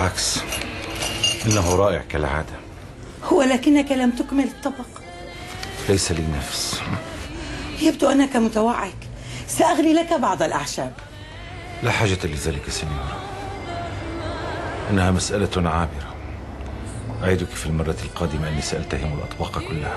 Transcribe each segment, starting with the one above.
بالعكس، إنه رائع كالعادة. ولكنك لم تكمل الطبق. ليس لي نفس. يبدو أنك متوعك. سأغلي لك بعض الأعشاب. لا حاجة لذلك سينيورا، إنها مسألة عابرة. أعدك في المرة القادمة أني سألتهم الأطباق كلها.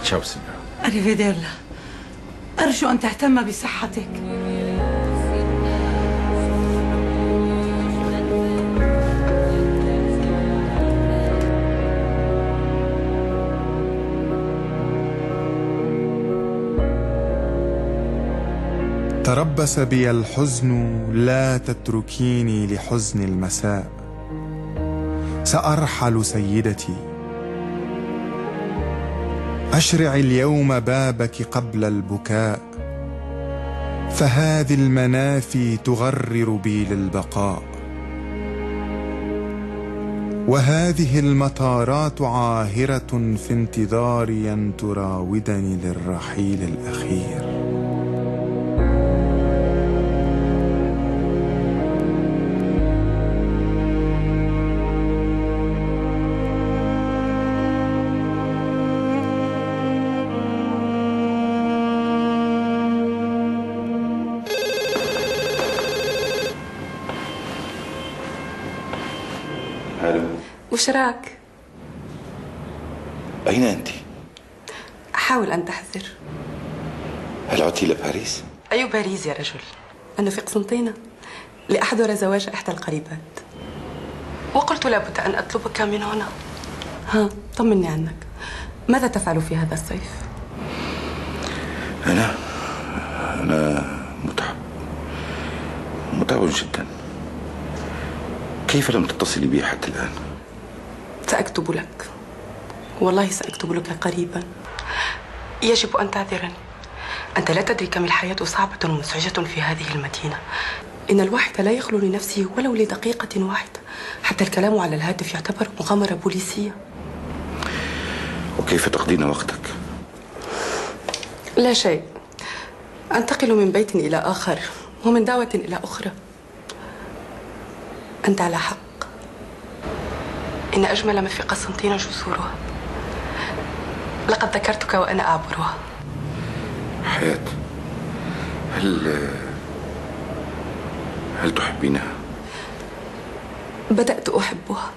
تشاو سينيورا. أريفيديرلا. أرجو أن تهتم بصحتك. تربص بي الحزن، لا تتركيني لحزن المساء. سأرحل سيدتي، أشرع اليوم بابك قبل البكاء، فهذه المنافي تغرر بي للبقاء، وهذه المطارات عاهرة في انتظاري أن تراودني للرحيل الأخير. وش راك؟ أين أنت؟ أحاول أن تحذر. هل عدت إلى باريس؟ أي باريس يا رجل؟ أنا في قسنطينة لأحضر زواج إحدى القريبات، وقلت لابد أن أطلبك من هنا. ها، طمني عنك. ماذا تفعل في هذا الصيف؟ أنا متعب جدا. كيف لم تتصلي بي حتى الآن؟ سأكتب لك، والله سأكتب لك قريبا. يجب أن تعذرني. أنت لا تدري كم الحياة صعبة ومزعجة في هذه المدينة. إن الواحد لا يخلو لنفسه ولو لدقيقة واحدة. حتى الكلام على الهاتف يعتبر مغامرة بوليسية. وكيف تقضين وقتك؟ لا شيء، أنتقل من بيت إلى آخر ومن دعوة إلى أخرى. أنت على حق، إن أجمل ما في قسنطينة جسورها. لقد ذكرتك وأنا أعبرها. حياة، هل تحبينها؟ بدأت أحبها.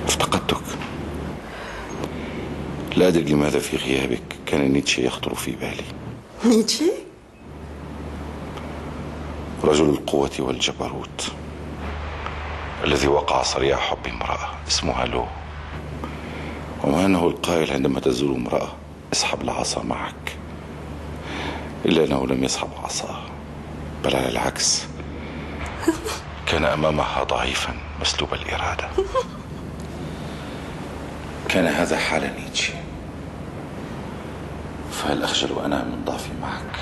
افتقدتك. لا أدري لماذا في غيابك كان نيتشه يخطر في بالي. نيتشه؟ رجل القوة والجبروت الذي وقع صريع حب امرأة اسمها لو، وما أنه القائل عندما تزور امرأة اسحب العصا معك، إلا أنه لم يسحب عصاه، بل على العكس كان أمامها ضعيفا مسلوب الإرادة. كان هذا حال نيتشه، فهل أخجل أنا من ضعفي معك؟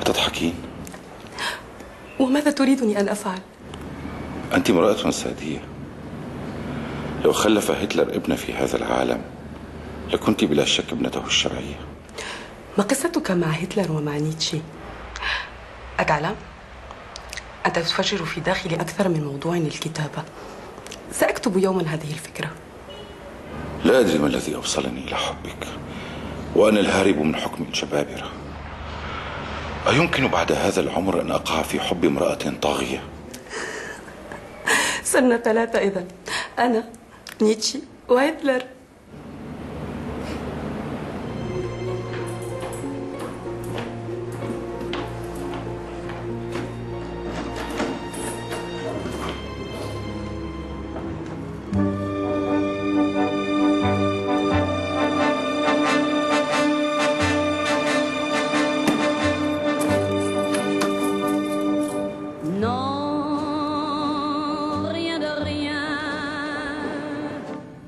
أتضحكين؟ وماذا تريدني أن أفعل؟ أنت امرأة سادية. لو خلف هتلر ابن في هذا العالم لكنت بلا شك ابنته الشرعية. ما قصتك مع هتلر ومع نيتشه؟ أتعلم؟ أنت تفجر في داخلي أكثر من موضوع للكتابة. سأكتب يوما هذه الفكرة. لا أدري ما الذي أوصلني إلى حبك، وأنا الهارب من حكم الجبابرة. أيمكن بعد هذا العمر أن أقع في حب امرأة طاغية؟ صرنا ثلاثة إذن، أنا نيتشه وهتلر.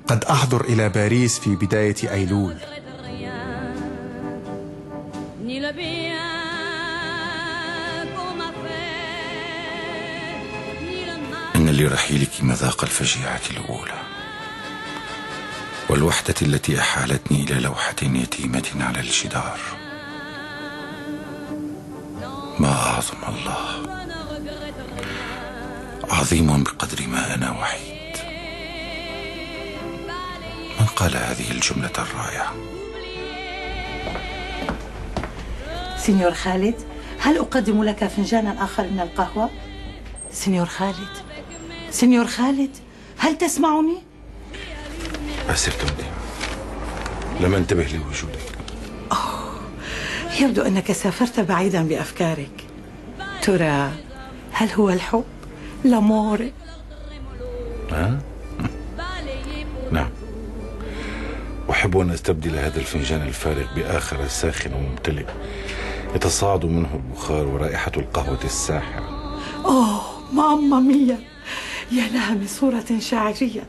قد أحضر إلى باريس في بداية أيلول. إن لرحيلك مذاق الفجيعة الأولى، والوحدة التي أحالتني إلى لوحة يتيمة على الجدار. ما أعظم الله، عظيم بقدر ما أنا وحيد. من قال هذه الجملة الرائعة؟ سينيور خالد، هل أقدم لك فنجانا آخر من القهوة؟ سينيور خالد، سينيور خالد، هل تسمعني؟ أسرتني، لم أنتبه لوجودك. يبدو أنك سافرت بعيدا بأفكارك. ترى هل هو الحب؟ لامور؟ نعم، أحب أن أستبدل هذا الفنجان الفارغ بآخر ساخن وممتلئ يتصاعد منه البخار ورائحة القهوة الساحرة. أوه ماما ميا، يا لها من صورة شاعرية.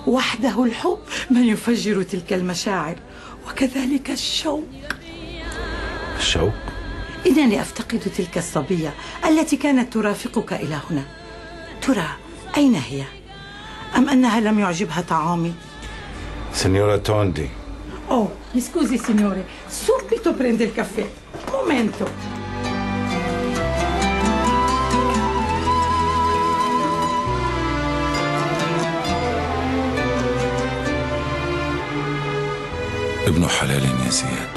وحده الحب من يفجر تلك المشاعر، وكذلك الشوق. الشوق؟ إنني أفتقد تلك الصبية التي كانت ترافقك إلى هنا. ترى أين هي؟ أم أنها لم يعجبها طعامي؟ سينيورا توندي. Oh, mi scusi signore, subito prende il caffè. Momento. ابن حلال يا زياد،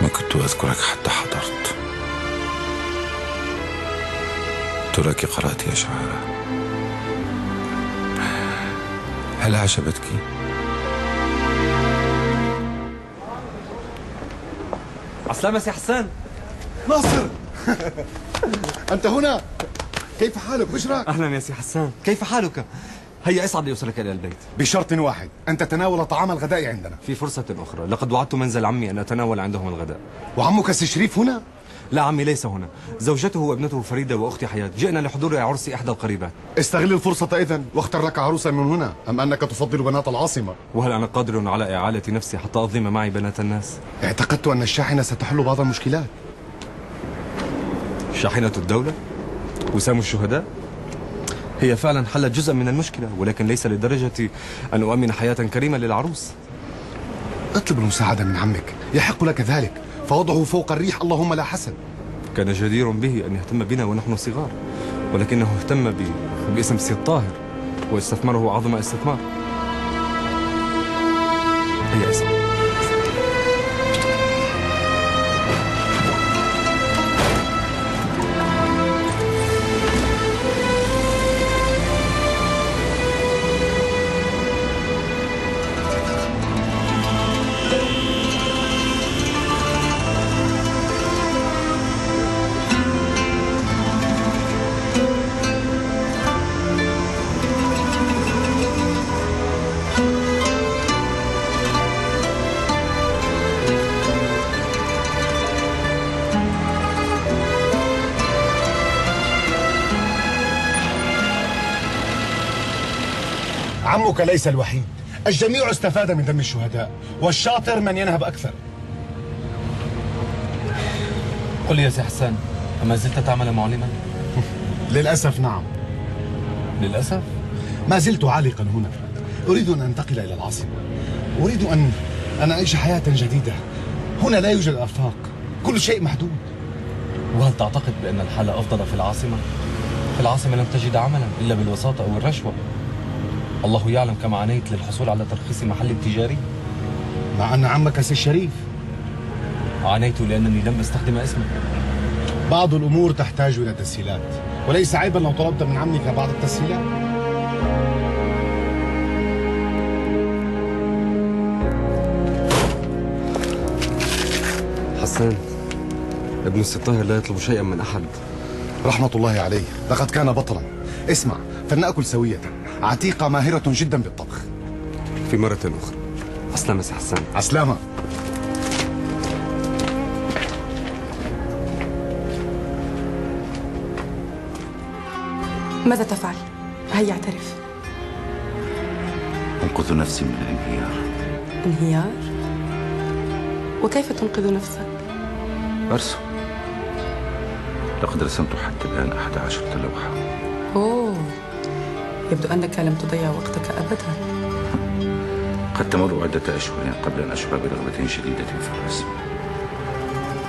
ما كنت أذكرك حتى حضرت. تراك قرأت أشعارها، هل عجبتك؟ عسلامة سي حسان. ناصر أنت هنا، كيف حالك؟ بشرك. أهلا يا سي حسان، كيف حالك؟ هيا اسعد ليوصلك إلى البيت بشرط واحد، أن تتناول طعام الغداء عندنا. في فرصة أخرى، لقد وعدت منزل عمي أن أتناول عندهم الغداء. وعمك سي شريف هنا؟ لا، عمي ليس هنا، زوجته وابنته فريدة وأختي حياة جئنا لحضور عرس إحدى القريبات. استغل الفرصة إذن واختر لك عروسا من هنا، أم أنك تفضل بنات العاصمة؟ وهل أنا قادر على إعالة نفسي حتى أظلم معي بنات الناس؟ اعتقدت أن الشاحنة ستحل بعض المشكلات. شاحنة الدولة؟ وسام الشهداء؟ هي فعلا حلت جزءا من المشكلة، ولكن ليس لدرجة أن أؤمن حياة كريمة للعروس. اطلب المساعدة من عمك، يحق لك ذلك، فوضعه فوق الريح اللهم لا حسن. كان جدير به أن يهتم بنا ونحن صغار، ولكنه اهتم باسم سي الطاهر واستثمره أعظم استثمار. هيا اسمع. عمك ليس الوحيد، الجميع استفاد من دم الشهداء، والشاطر من ينهب أكثر. قل لي يا سي حسان، أما زلت تعمل معلما؟ للأسف نعم. للأسف؟ ما زلت عالقا هنا. أريد أن أنتقل إلى العاصمة، أريد أن أعيش حياة جديدة. هنا لا يوجد آفاق، كل شيء محدود. وهل تعتقد بأن الحالة أفضل في العاصمة؟ في العاصمة لم تجد عملا إلا بالوساطة أو الرشوة. الله يعلم كم عانيت للحصول على ترخيص محل تجاري. مع أن عمك سي الشريف. عانيت لأنني لم أستخدم اسمه. بعض الأمور تحتاج إلى تسهيلات، وليس عيبا لو طلبت من عمك بعض التسهيلات. حسان، ابن السي الطاهر لا يطلب شيئا من أحد. رحمة الله عليه، لقد كان بطلا. اسمع، فلنأكل سوية. عتيقة ماهرة جدا بالطبخ. في مرة أخرى. عسلامة سي حسان. عسلامة. ماذا تفعل؟ هيا اعترف. أنقذ نفسي من الانهيار. انهيار؟ وكيف تنقذ نفسك؟ أرسم. لقد رسمت حتى الآن 11 لوحة. أوه، يبدو أنك لم تضيع وقتك أبدا. قد تمر عدة أشهر قبل أن أشعر برغبة شديدة في الرسم،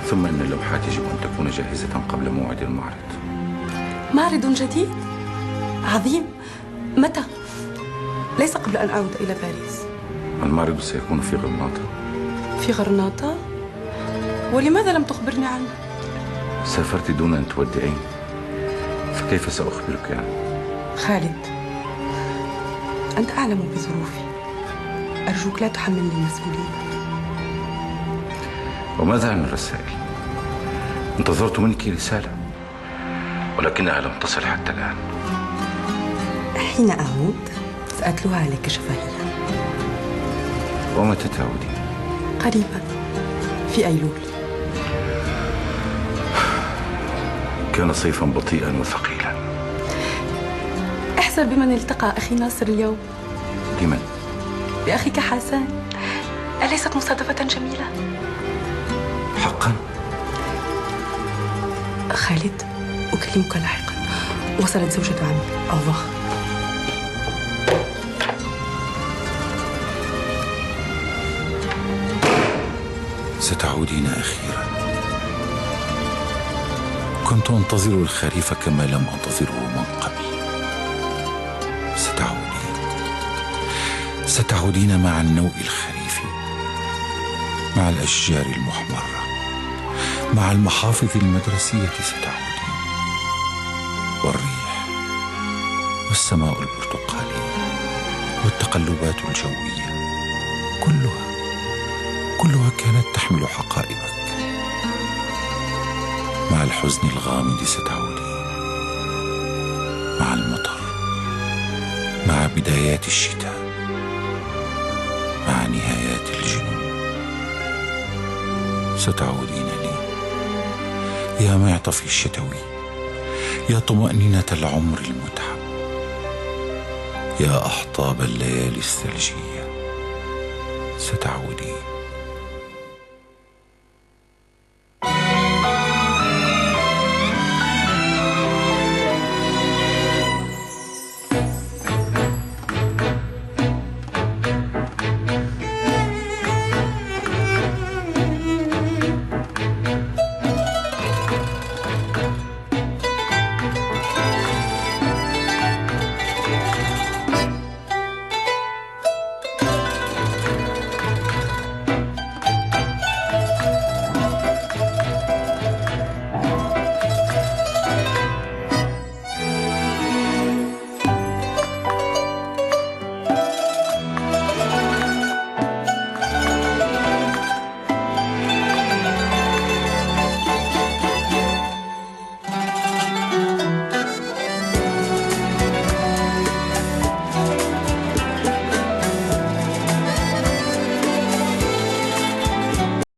ثم إن اللوحات يجب أن تكون جاهزة قبل موعد المعرض. معرض جديد عظيم. متى؟ ليس قبل أن أعود إلى باريس. المعرض سيكون في غرناطة. في غرناطة؟ ولماذا لم تخبرني عنه؟ سافرت دون أن تودعين، فكيف سأخبرك يعني؟ خالد، أنت أعلم بظروفي، أرجوك لا تحملني المسؤولية. وماذا عن الرسائل؟ انتظرت منك رسالة ولكنها لم تصل حتى الآن. حين أعود سأتلوها عليك شفهيا. ومتى تعودين؟ قريبا، في أيلول. كان صيفا بطيئا وثقيلا. احذر بمن التقى أخي ناصر اليوم. لمن؟ بأخيك حسان. أليست مصادفة جميلة؟ حقا؟ خالد، أكلمك لاحقا. وصلت زوجة عمي. أوفر. ستعودين أخيرا. كنت أنتظر الخريف كما لم أنتظره من قبل. ستعودين مع النوء الخريفي، مع الأشجار المحمرة، مع المحافظ المدرسية ستعودين، والريح والسماء البرتقالية والتقلبات الجوية كلها كانت تحمل حقائبك. مع الحزن الغامض ستعودين، مع المطر، مع بدايات الشتاء، مع نهايات الجنون. ستعودين لي يا معطفي الشتوي، يا طمأنينة العمر المتعب، يا أحطاب الليالي الثلجية. ستعودين.